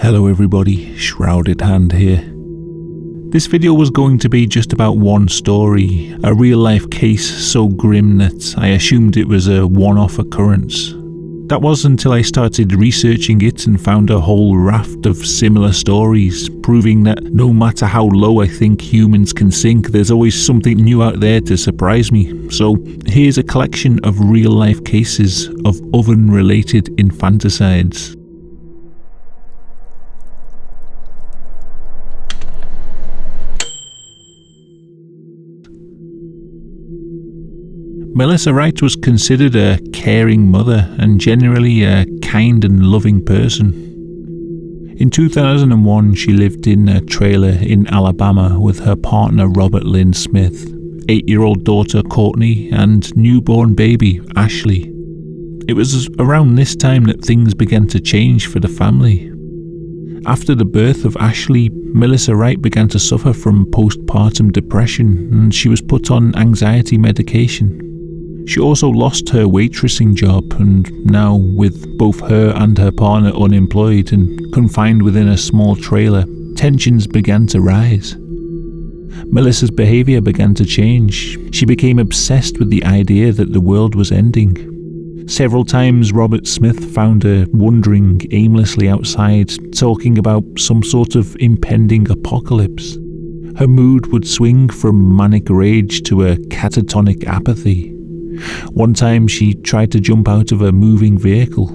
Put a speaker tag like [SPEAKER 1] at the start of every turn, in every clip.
[SPEAKER 1] Hello everybody, Shrouded Hand here. This video was going to be just about one story, a real life case so grim that I assumed it was a one-off occurrence. That was until I started researching it and found a whole raft of similar stories, proving that no matter how low I think humans can sink, there's always something new out there to surprise me. So here's a collection of real life cases of oven-related infanticides. Melissa Wright was considered a caring mother and generally a kind and loving person. In 2001, she lived in a trailer in Alabama with her partner Robert Lynn Smith, 8-year-old daughter Courtney, and newborn baby Ashley. It was around this time that things began to change for the family. After the birth of Ashley, Melissa Wright began to suffer from postpartum depression and she was put on anxiety medication. She also lost her waitressing job, and now with both her and her partner unemployed and confined within a small trailer, tensions began to rise. Melissa's behaviour began to change. She became obsessed with the idea that the world was ending. Several times Robert Smith found her wandering aimlessly outside, talking about some sort of impending apocalypse. Her mood would swing from manic rage to a catatonic apathy. One time she tried to jump out of a moving vehicle.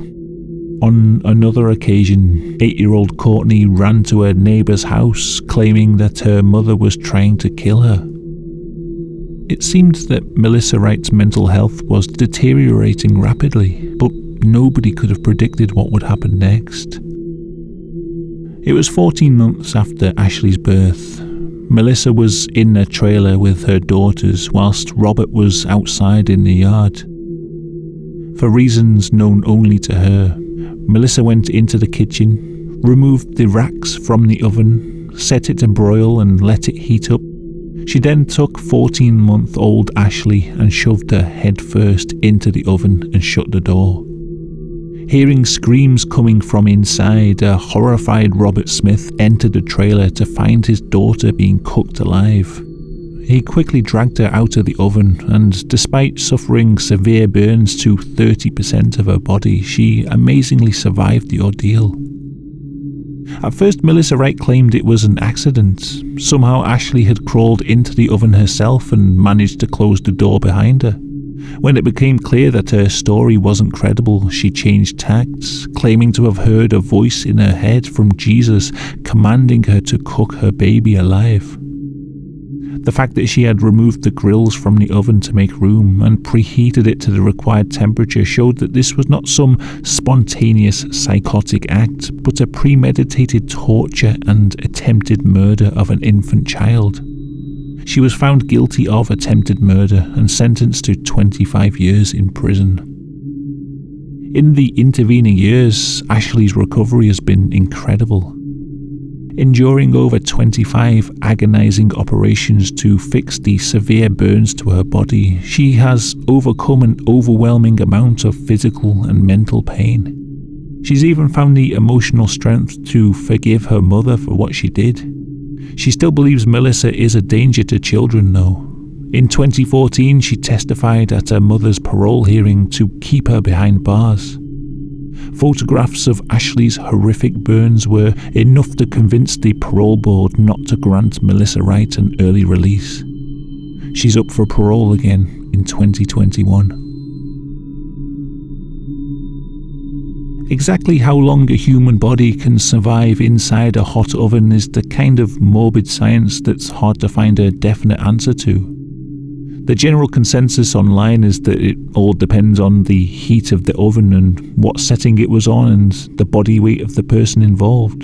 [SPEAKER 1] On another occasion, 8-year-old Courtney ran to her neighbour's house, claiming that her mother was trying to kill her. It seemed that Melissa Wright's mental health was deteriorating rapidly, but nobody could have predicted what would happen next. It was 14 months after Ashley's birth. Melissa was in a trailer with her daughters whilst Robert was outside in the yard. For reasons known only to her, Melissa went into the kitchen, removed the racks from the oven, set it to broil and let it heat up. She then took 14-month-old Ashley and shoved her head first into the oven and shut the door. Hearing screams coming from inside, a horrified Robert Smith entered the trailer to find his daughter being cooked alive. He quickly dragged her out of the oven, and despite suffering severe burns to 30% of her body, she amazingly survived the ordeal. At first, Melissa Wright claimed it was an accident. Somehow Ashley had crawled into the oven herself and managed to close the door behind her. When it became clear that her story wasn't credible, she changed tacts, claiming to have heard a voice in her head from Jesus commanding her to cook her baby alive. The fact that she had removed the grills from the oven to make room and preheated it to the required temperature showed that this was not some spontaneous psychotic act, but a premeditated torture and attempted murder of an infant child. She was found guilty of attempted murder and sentenced to 25 years in prison. In the intervening years, Ashley's recovery has been incredible. Enduring over 25 agonizing operations to fix the severe burns to her body, she has overcome an overwhelming amount of physical and mental pain. She's even found the emotional strength to forgive her mother for what she did. She still believes Melissa is a danger to children though. In 2014, she testified at her mother's parole hearing to keep her behind bars. Photographs of Ashley's horrific burns were enough to convince the parole board not to grant Melissa Wright an early release. She's up for parole again in 2021. Exactly how long a human body can survive inside a hot oven is the kind of morbid science that's hard to find a definite answer to. The general consensus online is that it all depends on the heat of the oven and what setting it was on and the body weight of the person involved.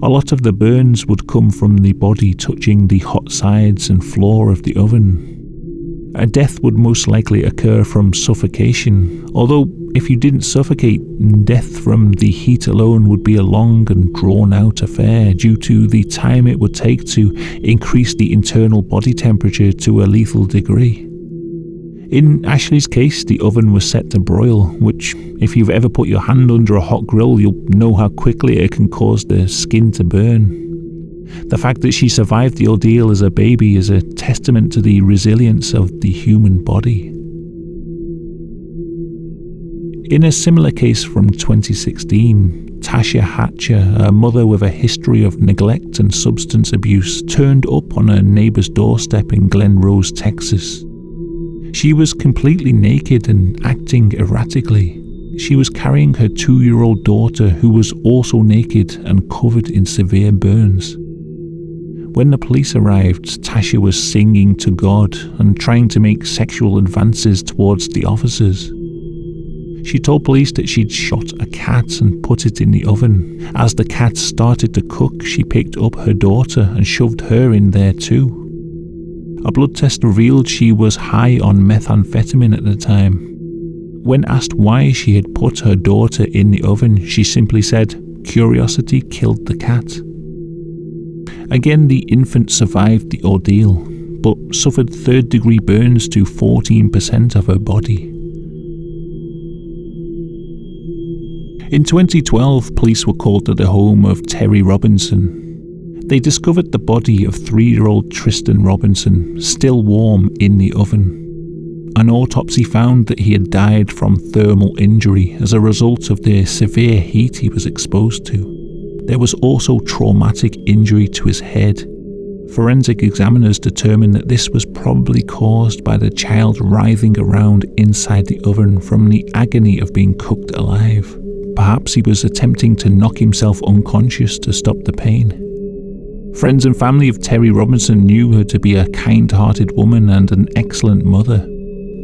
[SPEAKER 1] A lot of the burns would come from the body touching the hot sides and floor of the oven. A death would most likely occur from suffocation, although if you didn't suffocate, death from the heat alone would be a long and drawn-out affair due to the time it would take to increase the internal body temperature to a lethal degree. In Ashley's case, the oven was set to broil, which, if you've ever put your hand under a hot grill, you'll know how quickly it can cause the skin to burn. The fact that she survived the ordeal as a baby is a testament to the resilience of the human body. In a similar case from 2016, Tasha Hatcher, a mother with a history of neglect and substance abuse, turned up on her neighbor's doorstep in Glen Rose, Texas. She was completely naked and acting erratically. She was carrying her 2-year-old daughter, who was also naked and covered in severe burns. When the police arrived, Tasha was singing to God and trying to make sexual advances towards the officers. She told police that she'd shot a cat and put it in the oven. As the cat started to cook, she picked up her daughter and shoved her in there too. A blood test revealed she was high on methamphetamine at the time. When asked why she had put her daughter in the oven, she simply said, "Curiosity killed the cat." Again, the infant survived the ordeal, but suffered third-degree burns to 14% of her body. In 2012, police were called to the home of Terry Robinson. They discovered the body of 3-year-old Tristan Robinson, still warm in the oven. An autopsy found that he had died from thermal injury as a result of the severe heat he was exposed to. There was also traumatic injury to his head. Forensic examiners determined that this was probably caused by the child writhing around inside the oven from the agony of being cooked alive. Perhaps he was attempting to knock himself unconscious to stop the pain. Friends and family of Terry Robinson knew her to be a kind-hearted woman and an excellent mother.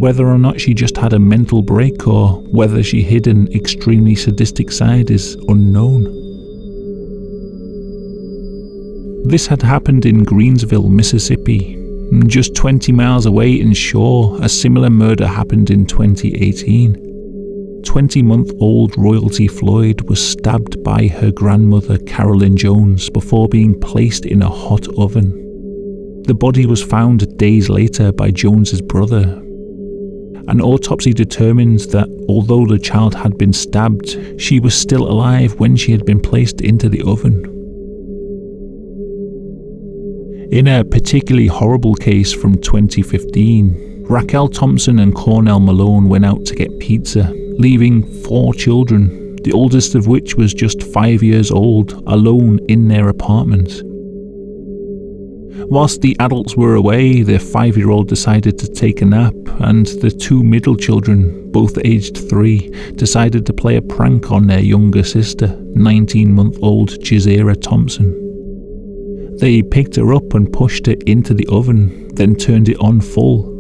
[SPEAKER 1] Whether or not she just had a mental break or whether she hid an extremely sadistic side is unknown. This had happened in Greensville, Mississippi. Just 20 miles away in Shaw, a similar murder happened in 2018. 20-month-old Royalty Floyd was stabbed by her grandmother, Carolyn Jones, before being placed in a hot oven. The body was found days later by Jones's brother. An autopsy determined that although the child had been stabbed, she was still alive when she had been placed into the oven. In a particularly horrible case from 2015, Raquel Thompson and Cornell Malone went out to get pizza, leaving 4 children, the oldest of which was just 5 years old, alone in their apartment. Whilst the adults were away, the 5-year-old decided to take a nap, and the 2 middle children, both aged 3, decided to play a prank on their younger sister, 19-month-old Jazeera Thompson. They picked her up and pushed her into the oven, then turned it on full.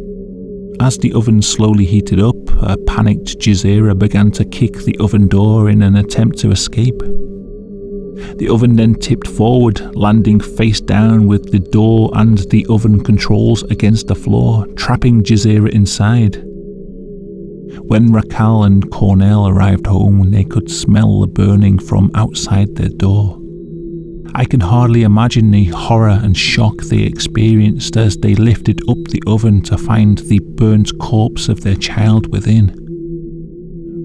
[SPEAKER 1] As the oven slowly heated up, a panicked Jazeera began to kick the oven door in an attempt to escape. The oven then tipped forward, landing face down with the door and the oven controls against the floor, trapping Jazeera inside. When Raquel and Cornell arrived home, they could smell the burning from outside their door. I can hardly imagine the horror and shock they experienced as they lifted up the oven to find the burnt corpse of their child within.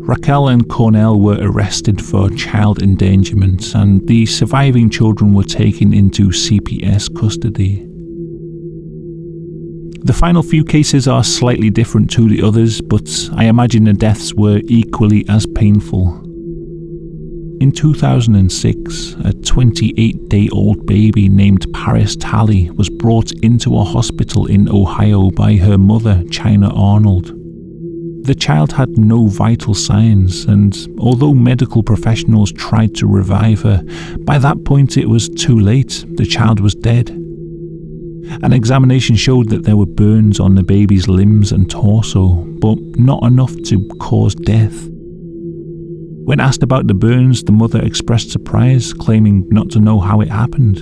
[SPEAKER 1] Raquel and Cornell were arrested for child endangerment, and the surviving children were taken into CPS custody. The final few cases are slightly different to the others, but I imagine the deaths were equally as painful. In 2006, a 28-day-old baby named Paris Talley was brought into a hospital in Ohio by her mother, China Arnold. The child had no vital signs, and although medical professionals tried to revive her, by that point it was too late. The child was dead. An examination showed that there were burns on the baby's limbs and torso, but not enough to cause death. When asked about the burns, the mother expressed surprise, claiming not to know how it happened.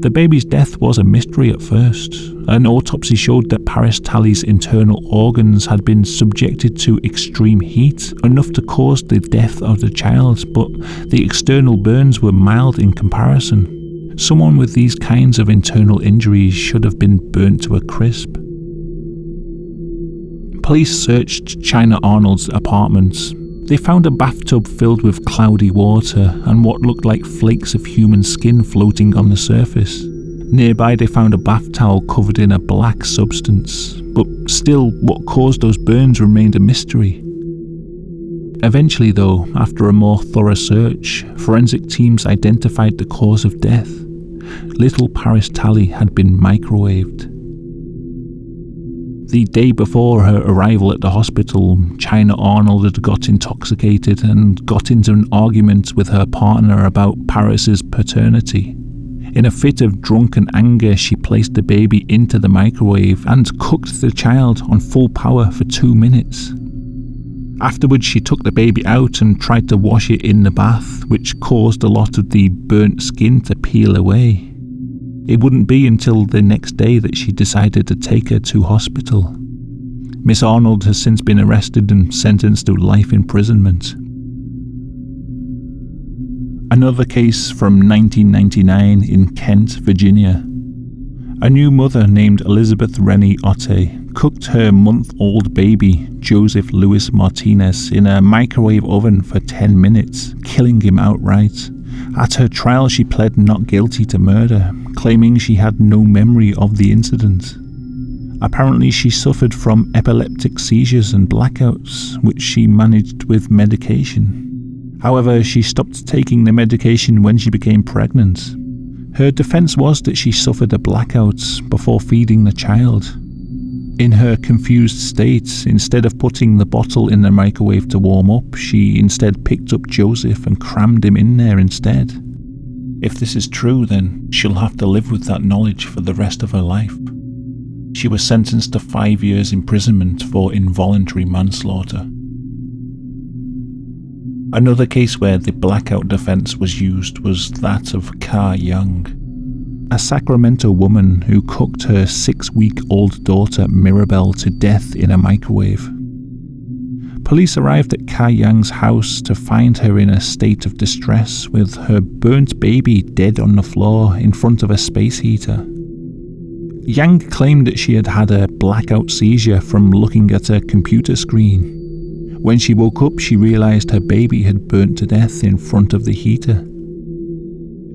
[SPEAKER 1] The baby's death was a mystery at first. An autopsy showed that Paris Talley's internal organs had been subjected to extreme heat, enough to cause the death of the child, but the external burns were mild in comparison. Someone with these kinds of internal injuries should have been burnt to a crisp. police searched China Arnold's apartment. They found a bathtub filled with cloudy water and what looked like flakes of human skin floating on the surface. Nearby they found a bath towel covered in a black substance, but still what caused those burns remained a mystery. Eventually though, after a more thorough search, forensic teams identified the cause of death. Little Paris Talley had been microwaved. The day before her arrival at the hospital, China Arnold had got intoxicated and got into an argument with her partner about Paris's paternity. In a fit of drunken anger, she placed the baby into the microwave and cooked the child on full power for 2 minutes. Afterwards, she took the baby out and tried to wash it in the bath, which caused a lot of the burnt skin to peel away. It wouldn't be until the next day that she decided to take her to hospital. Miss Arnold has since been arrested and sentenced to life imprisonment. Another case from 1999 in Kent, Virginia. A new mother named Elizabeth Rennie Otte cooked her month-old baby, Joseph Louis Martinez, in a microwave oven for 10 minutes, killing him outright. At her trial, she pled not guilty to murder, claiming she had no memory of the incident. Apparently, she suffered from epileptic seizures and blackouts, which she managed with medication. However, she stopped taking the medication when she became pregnant. Her defense was that she suffered a blackout before feeding the child. In her confused state, instead of putting the bottle in the microwave to warm up, she instead picked up Joseph and crammed him in there instead. If this is true, then she'll have to live with that knowledge for the rest of her life. She was sentenced to 5 years imprisonment for involuntary manslaughter. Another case where the blackout defense was used was that of Ka Young, a Sacramento woman who cooked her 6-week-old daughter Mirabelle to death in a microwave. Police arrived at Ka Young's house to find her in a state of distress with her burnt baby dead on the floor in front of a space heater. Yang claimed that she had had a blackout seizure from looking at a computer screen. When she woke up, she realized her baby had burnt to death in front of the heater.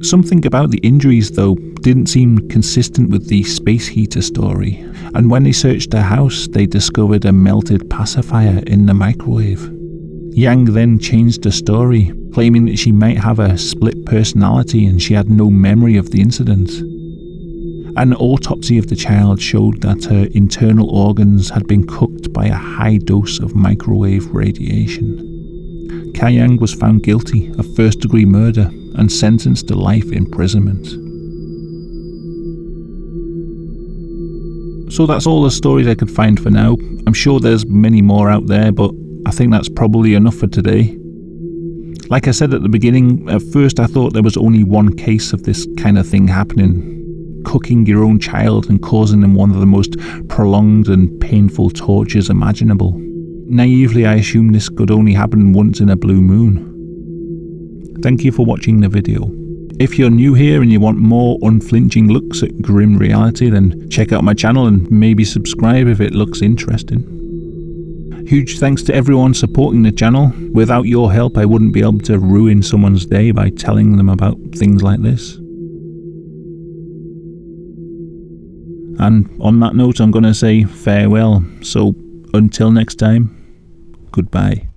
[SPEAKER 1] Something about the injuries, though, didn't seem consistent with the space heater story, and when they searched her house, they discovered a melted pacifier in the microwave. Yang then changed the story, claiming that she might have a split personality and she had no memory of the incident. An autopsy of the child showed that her internal organs had been cooked by a high dose of microwave radiation. Ka Young was found guilty of first-degree murder and sentenced to life imprisonment. So that's all the stories I could find for now. I'm sure there's many more out there, but I think that's probably enough for today. Like I said at the beginning, at first I thought there was only one case of this kind of thing happening. Cooking your own child and causing them one of the most prolonged and painful tortures imaginable. Naively, I assumed this could only happen once in a blue moon. Thank you for watching the video. If you're new here and you want more unflinching looks at grim reality, then check out my channel and maybe subscribe if it looks interesting. Huge thanks to everyone supporting the channel. Without your help, I wouldn't be able to ruin someone's day by telling them about things like this. And on that note, I'm going to say farewell. So until next time, goodbye.